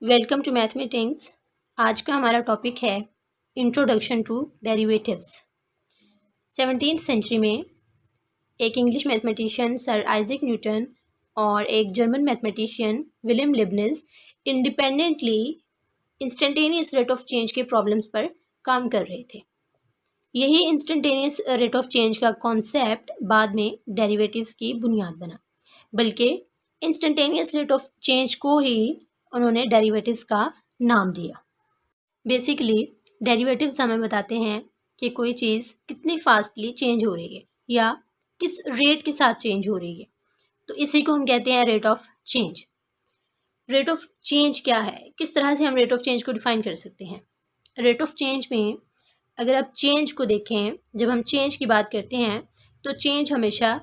Welcome to mathematics. आज का हमारा टॉपिक है introduction to derivatives. 17th century में एक English mathematician sir Isaac Newton और एक German mathematician William Leibniz independently instantaneous rate of change के प्रॉब्लम्स पर काम कर रहे थे। यही इंस्टेंटेनियस रेट ऑफ चेंज का कॉन्सेप्ट बाद में डेरिवेटिव्स की बुनियाद बना, बल्कि इंस्टेंटेनियस रेट ऑफ चेंज को ही उन्होंने डेरिवेटिव्स का नाम दिया। बेसिकली डेरिवेटिव्स हमें बताते हैं कि कोई चीज़ कितनी फास्टली चेंज हो रही है या किस रेट के साथ चेंज हो रही है, तो इसी को हम कहते हैं rate of change. Rate of change क्या है, किस तरह से हम रेट ऑफ चेंज को डिफाइन कर सकते हैं। रेट ऑफ चेंज में अगर आप चेंज को देखें, जब हम चेंज की बात करते हैं तो चेंज हमेशा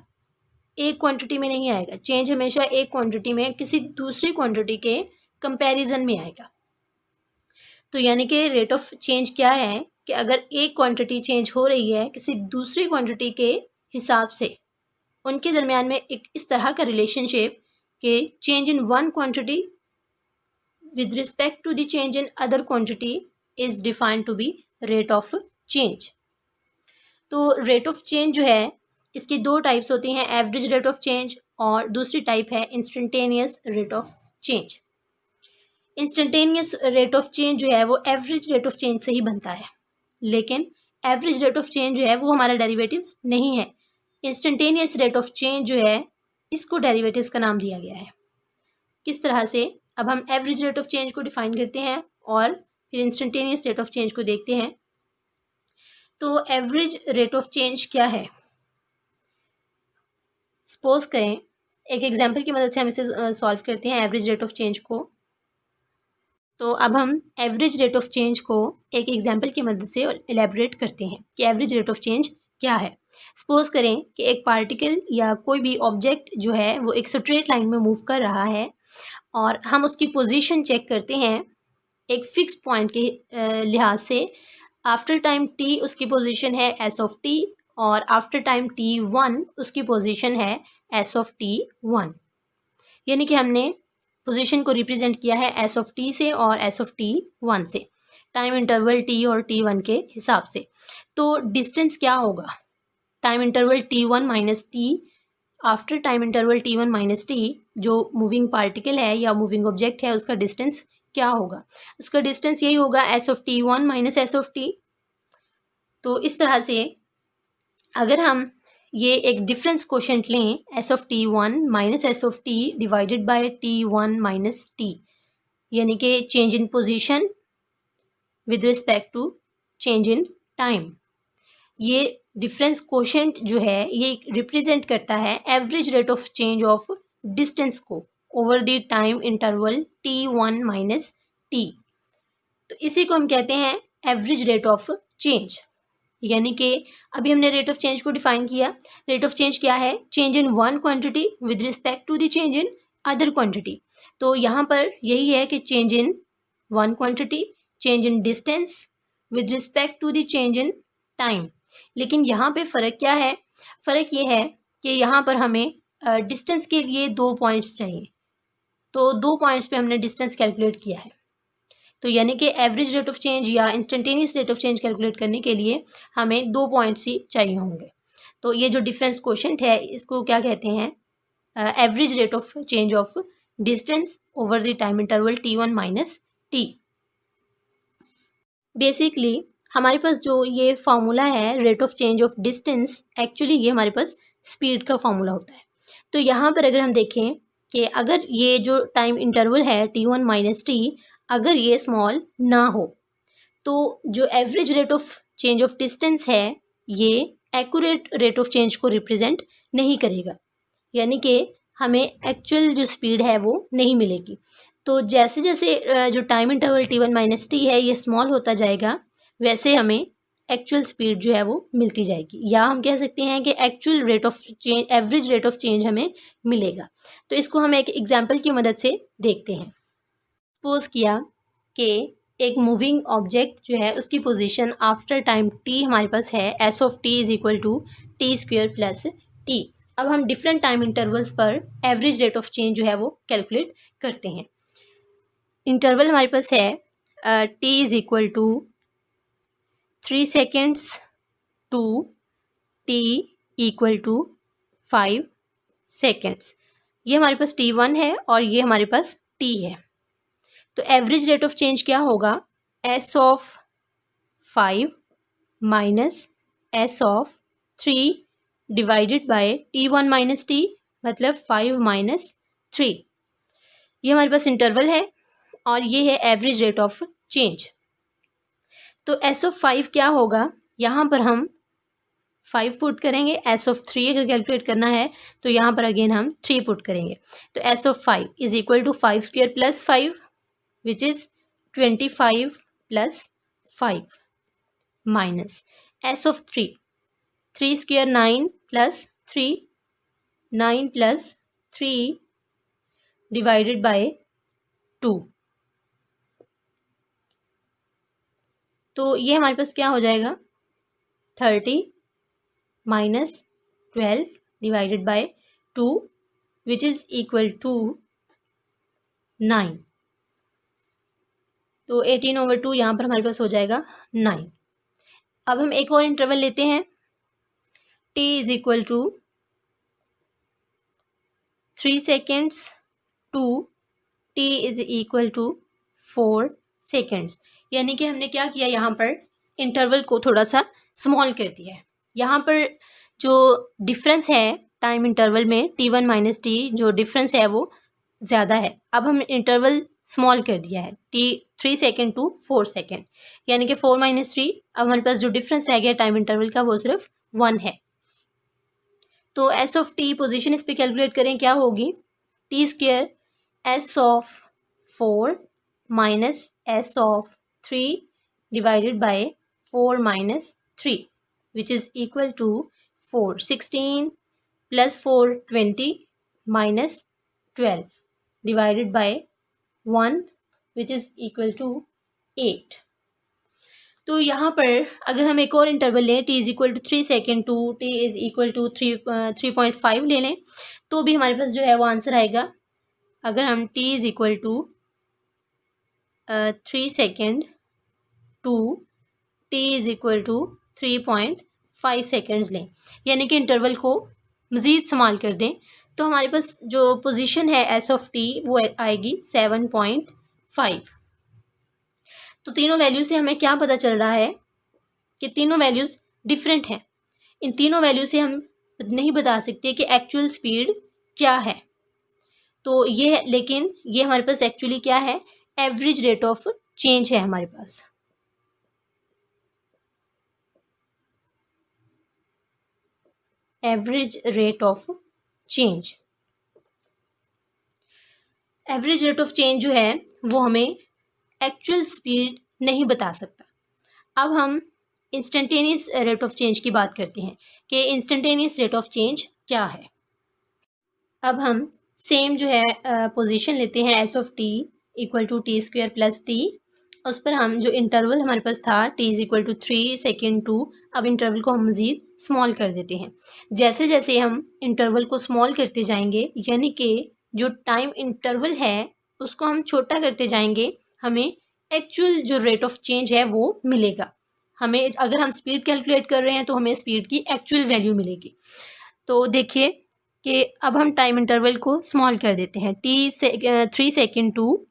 एक क्वांटिटी में नहीं आएगा। चेंज हमेशा एक क्वांटिटी में किसी दूसरी क्वांटिटी के कंपैरिजन में आएगा। तो यानी कि रेट ऑफ चेंज क्या है कि अगर एक क्वांटिटी चेंज हो रही है किसी दूसरी क्वांटिटी के हिसाब से, उनके दरमियान में एक इस तरह का रिलेशनशिप कि change in one quantity with respect to the change in other quantity is defined to be rate of change. तो रेट ऑफ चेंज जो है इसकी दो टाइप्स होती हैं, एवरेज रेट ऑफ चेंज और दूसरी टाइप है instantaneous rate of change. Instantaneous rate of change जो है वो एवरेज रेट ऑफ चेंज से ही बनता है, लेकिन एवरेज रेट ऑफ चेंज जो है वो हमारा डेरिवेटिव्स नहीं है। इंस्टेंटेनियस रेट ऑफ चेंज जो है इसको डेरिवेटिव्स का नाम दिया गया है। किस तरह से, अब हम एवरेज रेट ऑफ चेंज को डिफाइन करते हैं और फिर इंस्टेंटेनियस रेट ऑफ चेंज को देखते हैं। तो एवरेज रेट ऑफ चेंज क्या है, सपोज करें एक एग्जांपल की मदद से हम इसे सॉल्व करते हैं एवरेज रेट ऑफ चेंज को। तो अब हम एवरेज रेट ऑफ चेंज को एक एग्जांपल की मदद से एलेबरेट करते हैं कि एवरेज रेट ऑफ चेंज क्या है। सपोज करें कि एक पार्टिकल या कोई भी ऑब्जेक्ट जो है वो एक स्ट्रेट लाइन में मूव कर रहा है और हम उसकी पोजीशन चेक करते हैं एक फिक्स पॉइंट के लिहाज से। आफ्टर टाइम टी उसकी पोजीशन है एस ऑफ टी और आफ्टर टाइम t1 उसकी पोजीशन है एस ऑफ t1। यानी कि हमने पोजीशन को रिप्रेजेंट किया है एस ऑफ टी से और एस ऑफ t1 से, टाइम इंटरवल t और t1 के हिसाब से। तो डिस्टेंस क्या होगा, time interval t1 minus T after time interval t1 minus T, जो मूविंग पार्टिकल है या मूविंग ऑब्जेक्ट है उसका डिस्टेंस क्या होगा, उसका डिस्टेंस यही होगा S of t1 minus S of T. तो इस तरह से अगर हम ये एक डिफरेंस कोशेंट लें, S of t1 minus S of T divided by t1 minus T, यानी कि change in position with respect to change in time, ये डिफरेंस कोशेंट जो है ये रिप्रेजेंट करता है average rate of change of distance को over the time interval t1 minus T. तो इसी को हम कहते हैं एवरेज रेट ऑफ चेंज। यानी कि अभी हमने रेट ऑफ चेंज को डिफाइन किया। रेट ऑफ चेंज क्या है, change in one quantity with respect to the change in other quantity. तो यहाँ पर यही है कि change in one quantity, change in distance with respect to the change in time. लेकिन यहाँ पे फ़र्क क्या है, फ़र्क ये है कि यहाँ पर हमें डिस्टेंस के लिए 2 पॉइंट्स चाहिए, तो 2 पॉइंट्स पे हमने डिस्टेंस कैलकुलेट किया है। तो यानी कि एवरेज रेट ऑफ चेंज या instantaneous rate of change calculate करने के लिए हमें 2 पॉइंट्स ही चाहिए होंगे। तो ये जो डिफरेंस कोशेंट है इसको क्या कहते हैं, average rate of change of distance over the time interval t1 minus T. Basically हमारे पास जो ये फार्मूला है rate of change of distance, actually ये हमारे पास स्पीड का फार्मूला होता है। तो यहाँ पर अगर हम देखें कि अगर ये जो टाइम इंटरवल है t1 माइनस टी, अगर ये स्मॉल ना हो तो जो average rate of change of distance है ये एक्यूरेट रेट ऑफ चेंज को रिप्रेजेंट नहीं करेगा, यानी कि हमें एक्चुअल जो स्पीड है वो नहीं मिलेगी। तो जैसे जैसे जो time interval t1 minus T है ये स्मॉल होता जाएगा, वैसे हमें एक्चुअल स्पीड जो है वो मिलती जाएगी, या हम कह सकते हैं कि actual rate of change, average rate of change हमें मिलेगा। तो इसको हम एक एग्जांपल की मदद से देखते हैं। सपोज किया कि एक मूविंग ऑब्जेक्ट जो है उसकी पोजीशन आफ्टर टाइम t हमारे पास है S of T is equal to T square plus T. अब हम डिफरेंट टाइम इंटरवल्स पर एवरेज रेट ऑफ चेंज जो है वो कैलकुलेट करते हैं। इंटरवल हमारे पास है T is equal to 3 seconds to T equal to 5 seconds. ये हमारे पास T1 है और ये हमारे पास T है। तो एवरेज रेट ऑफ चेंज क्या होगा, S of 5 minus S of 3 divided by T1 minus T, मतलब 5 माइनस 3। ये हमारे पास इंटरवल है और ये है एवरेज रेट ऑफ चेंज। तो S ऑफ 5 क्या होगा, यहाँ पर हम 5 पुट करेंगे। S ऑफ 3 अगर कैलकुलेट करना है तो यहाँ पर अगेन हम 3 पुट करेंगे। तो S of 5 is equal to 5 square plus 5 which is 25 plus 5 minus S of 3 square 9 plus 3, 9 plus 3 divided by 2। तो ये हमारे पास क्या हो जाएगा, 30 minus 12 divided by 2 which is equal to 9। तो 18/2 यहाँ पर हमारे पास हो जाएगा 9। अब हम एक और इंटरवल लेते हैं, t is equal to 3 seconds to t is equal to 4 seconds. यानी कि हमने क्या किया, यहाँ पर इंटरवल को थोड़ा सा स्मॉल कर दिया है। यहाँ पर जो डिफरेंस है टाइम इंटरवल में T1 माइनस T, जो डिफरेंस है वो ज़्यादा है। अब हम इंटरवल स्मॉल कर दिया है, 3 सेकेंड टू 4 सेकेंड, यानी कि 4 माइनस 3। अब हमारे पास जो डिफरेंस रह गया टाइम इंटरवल का वो सिर्फ 1 है। तो S ऑफ T पोजीशन इस पर कैलकुलेट करें, क्या होगी, T square S of 4 minus S of 3 divided by 4 minus 3 which is equal to 4। 16 plus 4 20 minus 12 divided by 1 which is equal to 8। तो यहाँ पर अगर हम एक और इंटरवल लें, t is equal to 3 second to t is equal to 3.5 ले लें, तो भी हमारे पास जो है वो आंसर आएगा। अगर हम t is equal to 3 second to t is equal to 3.5 seconds लें, यानी कि इंटरवल को मज़ीद इस्तेमाल कर दें, तो हमारे पास जो पोजीशन है S ऑफ t वो आएगी 7.5। तो तीनों वैल्यू से हमें क्या पता चल रहा है कि तीनों वैल्यूज़ डिफरेंट हैं। इन तीनों वैल्यू से हम नहीं बता सकते कि एक्चुअल स्पीड क्या है। तो ये, लेकिन ये हमारे पास एक्चुअली क्या है, एवरेज रेट ऑफ चेंज है हमारे पास। Average rate of change, average rate of change जो है वो हमें एक्चुअल स्पीड नहीं बता सकता। अब हम इंस्टेंटेनियस रेट ऑफ चेंज की बात करते हैं कि इंस्टेंटेनियस रेट ऑफ चेंज क्या है। अब हम सेम जो है पोजीशन लेते हैं, S of t equal to T square plus T. उस पर हम जो इंटरवल हमारे पास था t is equal to 3 second to, अब इंटरवल को हम मज़ीद स्मॉल कर देते हैं। जैसे जैसे हम इंटरवल को स्मॉल करते जाएंगे, यानी कि जो टाइम इंटरवल है उसको हम छोटा करते जाएंगे, हमें एक्चुअल जो रेट ऑफ चेंज है वो मिलेगा। हमें अगर हम स्पीड कैलकुलेट कर रहे हैं तो हमें स्पीड की एक्चुअल वैल्यू मिलेगी। तो देखिए कि अब हम टाइम इंटरवल को स्मॉल कर देते हैं, 3 second to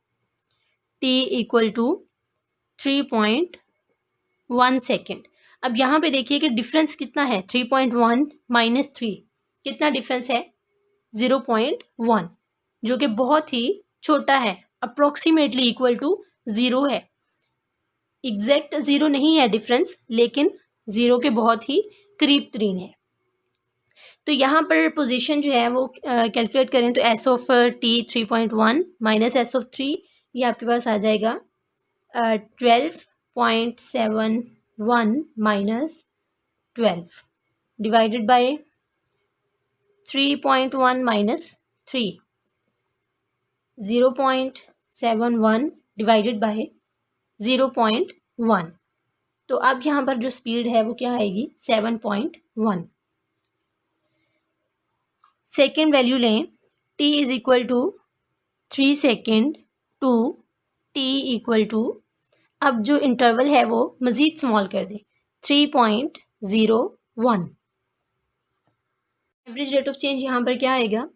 t equal to 3.1 second. अब यहाँ पे देखिए कि डिफरेंस कितना है, 3.1 माइनस 3, कितना डिफरेंस है, 0.1, जो कि बहुत ही छोटा है, अप्रोक्सीमेटली इक्वल टू 0 है। एग्जैक्ट 0 नहीं है डिफरेंस, लेकिन 0 के बहुत ही करीब तरीन है। तो यहाँ पर पोजीशन जो है वो कैलकुलेट करें तो S of t 3.1 minus S of 3, ये आपके पास आ जाएगा 12.71 minus 12 divided bye 3.1 minus 3, 0.71 divided by 0.1। तो अब यहाँ पर जो स्पीड है वो क्या आएगी, 7.1। सेकेंड वैल्यू लें, t is equal to 3 second to T equal to, अब जो इंटरवल है वो मज़ीद स्मॉल कर दें, 3.01। एवरेज रेट ऑफ चेंज यहाँ पर क्या आएगा,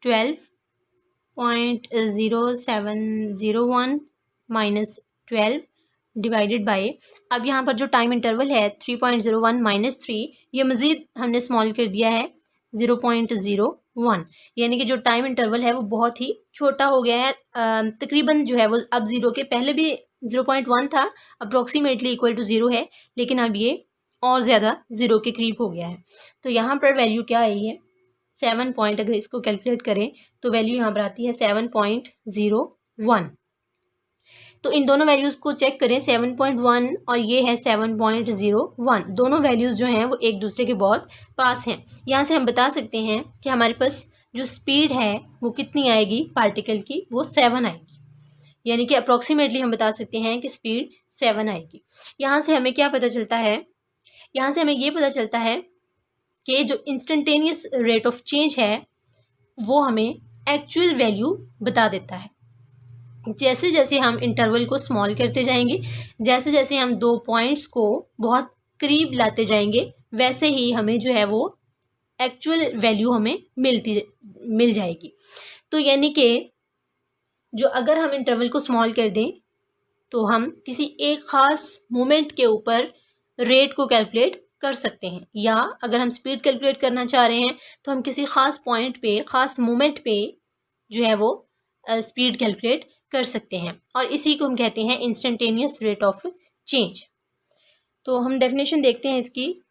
12.0701 माइनस 12 डिवाइडेड बाय, अब यहाँ पर जो टाइम इंटरवल है 3.01 माइनस 3, ये मज़ीद हमने स्मॉल कर दिया है 0.01, यानी कि जो टाइम इंटरवल है वो बहुत ही छोटा हो गया है। तकरीबन जो है वो अब ज़ीरो के पहले भी 0.1 था, अप्रोक्सीमेटली इक्वल टू ज़ीरो है, लेकिन अब ये और ज़्यादा ज़ीरो के करीब हो गया है। तो यहाँ पर वैल्यू क्या आई है, 7 पॉइंट, अगर इसको कैलकुलेट करें तो वैल्यू यहाँ पर आती है 7.01। तो इन दोनों वैल्यूज़ को चेक करें, 7.1 और ये है 7.01, दोनों वैल्यूज़ जो हैं वो एक दूसरे के बहुत पास हैं। यहाँ से हम बता सकते हैं कि हमारे पास जो स्पीड है वो कितनी आएगी पार्टिकल की, वो 7 आएगी, यानी कि अप्रॉक्सीमेटली हम बता सकते हैं कि स्पीड 7 आएगी। यहाँ से हमें क्या पता चलता है, यहाँ से हमें ये पता चलता है कि जो इंस्टेंटेनियस रेट ऑफ चेंज है वो हमें एक्चुअल वैल्यू बता देता है। जैसे जैसे हम इंटरवल को स्मॉल करते जाएंगे, जैसे जैसे हम दो पॉइंट्स को बहुत करीब लाते जाएंगे, वैसे ही हमें जो है वो एक्चुअल वैल्यू हमें मिल जाएगी। तो यानी कि जो अगर हम इंटरवल को स्मॉल कर दें तो हम किसी एक ख़ास मोमेंट के ऊपर रेट को कैलकुलेट कर सकते हैं, या अगर हम स्पीड कैलकुलेट करना चाह रहे हैं तो हम किसी ख़ास पॉइंट पे, ख़ास मोमेंट पे जो है वो स्पीड कैलकुलेट कर सकते हैं, और इसी को हम कहते हैं इंस्टेंटेनियस रेट ऑफ चेंज। तो हम डेफिनेशन देखते हैं इसकी।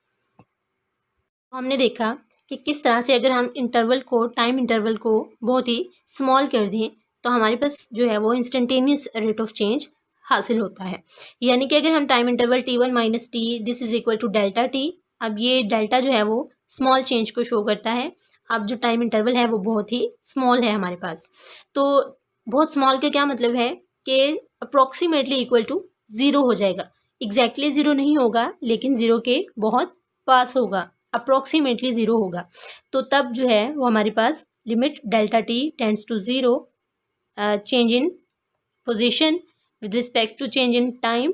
हमने देखा कि किस तरह से अगर हम इंटरवल को, टाइम इंटरवल को बहुत ही स्मॉल कर दें तो हमारे पास जो है वो इंस्टेंटेनियस रेट ऑफ चेंज हासिल होता है। यानी कि अगर हम time interval t1 minus t, this is equal to delta t, अब ये डेल्टा जो है वो स्मॉल चेंज को शो करता है। अब जो टाइम इंटरवल है वो बहुत ही स्मॉल है हमारे पास, तो बहुत स्मॉल का क्या मतलब है कि अप्रॉक्सीमेटली इक्वल टू ज़ीरो हो जाएगा, एग्जैक्टली ज़ीरो नहीं होगा लेकिन ज़ीरो के बहुत पास होगा, अप्रॉक्सीमेटली ज़ीरो होगा। तो तब जो है वो हमारे पास limit delta T tends to zero, change in position with respect to change in time.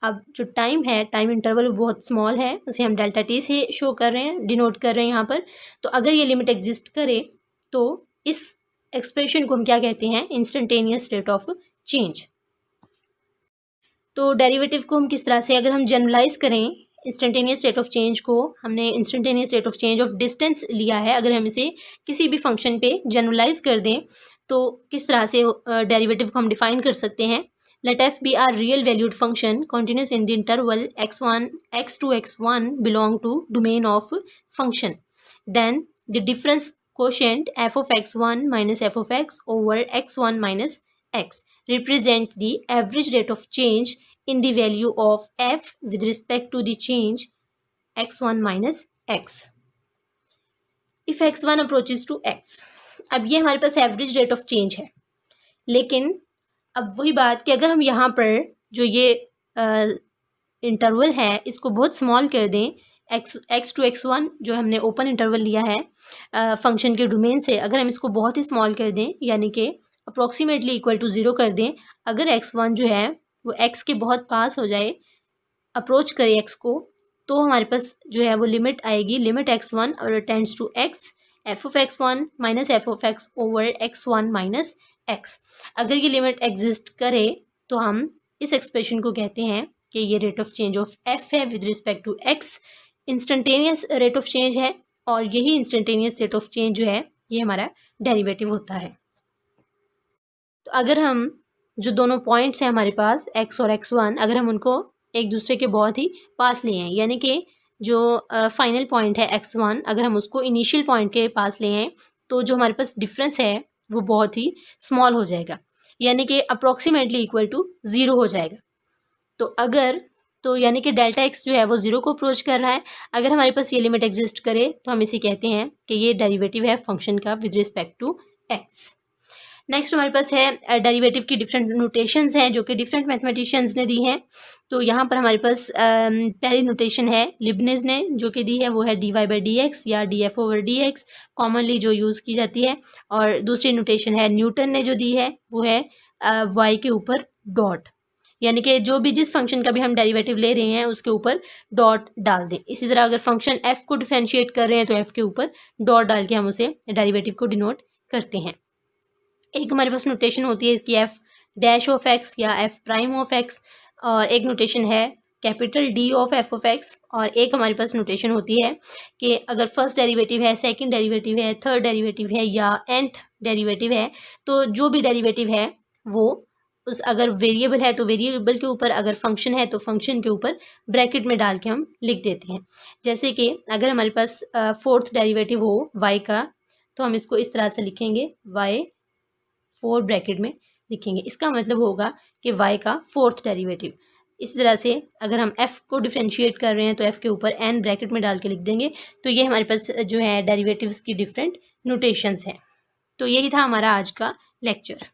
अब जो टाइम है, टाइम इंटरवल बहुत स्मॉल है, उसे हम डेल्टा टी से शो कर रहे हैं, डिनोट कर रहे हैं यहाँ पर। तो अगर ये लिमिट एग्जिस्ट करे तो इस एक्सप्रेशन को हम क्या कहते हैं, इंस्टेंटेनियस रेट ऑफ चेंज। तो डेरिवेटिव को हम किस तरह से, अगर हम जनरलाइज करें इंस्टेंटेनियस रेट ऑफ चेंज को, हमने instantaneous rate of change of distance लिया है, अगर हम इसे किसी भी फंक्शन पे जनरलाइज कर दें तो किस तरह से डेरिवेटिव को हम डिफाइन कर सकते हैं। Let f be R real valued function continuous in the interval x1 x2 x1 belong to domain of function, then the difference quotient f of x1 minus f of x over x1 minus x represent the average rate of change in the value of f with respect to the change x1 minus x if x1 approaches to x। अब ये हमारे पास average rate of change है, लेकिन अब वही बात कि अगर हम यहाँ पर जो ये इंटरवल है इसको बहुत स्मॉल कर दें, x टू x1 जो हमने ओपन इंटरवल लिया है फंक्शन के डोमेन से, अगर हम इसको बहुत ही स्मॉल कर दें यानी कि अप्रॉक्सीमेटली इक्वल टू ज़ीरो कर दें, अगर x1 जो है वो x के बहुत पास हो जाए, अप्रोच करे x को, तो हमारे पास जो है वो लिमिट आएगी, लिमिट x1 और tends to x f of x1 minus f of x over x1 minus x। अगर ये लिमिट एग्जिस्ट करे तो हम इस एक्सप्रेशन को कहते हैं कि ये rate of change of f है with respect to x, instantaneous rate of change है, और यही इंस्टेंटेनियस रेट ऑफ चेंज जो है ये हमारा डेरिवेटिव होता है। तो अगर हम जो दोनों पॉइंट्स हैं हमारे पास x और x1, अगर हम उनको एक दूसरे के बहुत ही पास ले आए, यानी कि जो फाइनल पॉइंट है x1, अगर हम उसको इनिशियल पॉइंट के पास ले आए तो जो हमारे पास डिफरेंस है वो बहुत ही स्मॉल हो जाएगा, यानी कि अप्रॉक्सीमेटली इक्वल टू ज़ीरो हो जाएगा। तो अगर तो यानी कि डेल्टा एक्स जो है वो ज़ीरो को अप्रोच कर रहा है, अगर हमारे पास ये लिमिट एग्जिस्ट करे तो हम इसे कहते हैं कि ये डेरिवेटिव है फंक्शन का with respect to x. Next हमारे पास है डेरिवेटिव की डिफरेंट नोटेशंस हैं जो कि डिफरेंट मैथमेटिशियंस ने दी हैं। तो यहाँ पर हमारे पास पहली नोटेशन है लिबनिज ने जो कि दी है, वो है dy/dx या df/dx कॉमनली जो यूज़ की जाती है। और दूसरी नोटेशन है न्यूटन ने जो दी है, वो है y के ऊपर डॉट, यानी कि जो भी जिस फंक्शन का भी हम डेरिवेटिव ले रहे हैं उसके ऊपर डॉट डाल दें। इसी तरह अगर फंक्शन f को डिफरेंशिएट कर रहे हैं तो f के ऊपर डॉट डाल के हम उसे डेरिवेटिव को डिनोट करते हैं। एक हमारे पास नोटेशन होती है इसकी f डैश ऑफ x या f प्राइम ऑफ x, और एक नोटेशन है capital D of f of x, और एक हमारे पास नोटेशन होती है कि अगर फर्स्ट डेरिवेटिव है, सेकंड डेरिवेटिव है, थर्ड डेरिवेटिव है या nth डेरिवेटिव है, तो जो भी डेरिवेटिव है वो उस अगर वेरिएबल है तो वेरिएबल के ऊपर, अगर फंक्शन है तो फंक्शन के ऊपर ब्रैकेट में डाल के हम लिख देते हैं। जैसे कि अगर हमारे पास फोर्थ डेरिवेटिव हो y का, तो हम इसको इस तरह से लिखेंगे y 4 ब्रैकेट में लिखेंगे। इसका मतलब होगा कि y का फोर्थ डेरिवेटिव। इस तरह से अगर हम f को डिफरेंशिएट कर रहे हैं तो f के ऊपर n ब्रैकेट में डाल के लिख देंगे। तो ये हमारे पास जो है डेरिवेटिव्स की डिफरेंट नोटेशंस हैं। तो यही था हमारा आज का लेक्चर।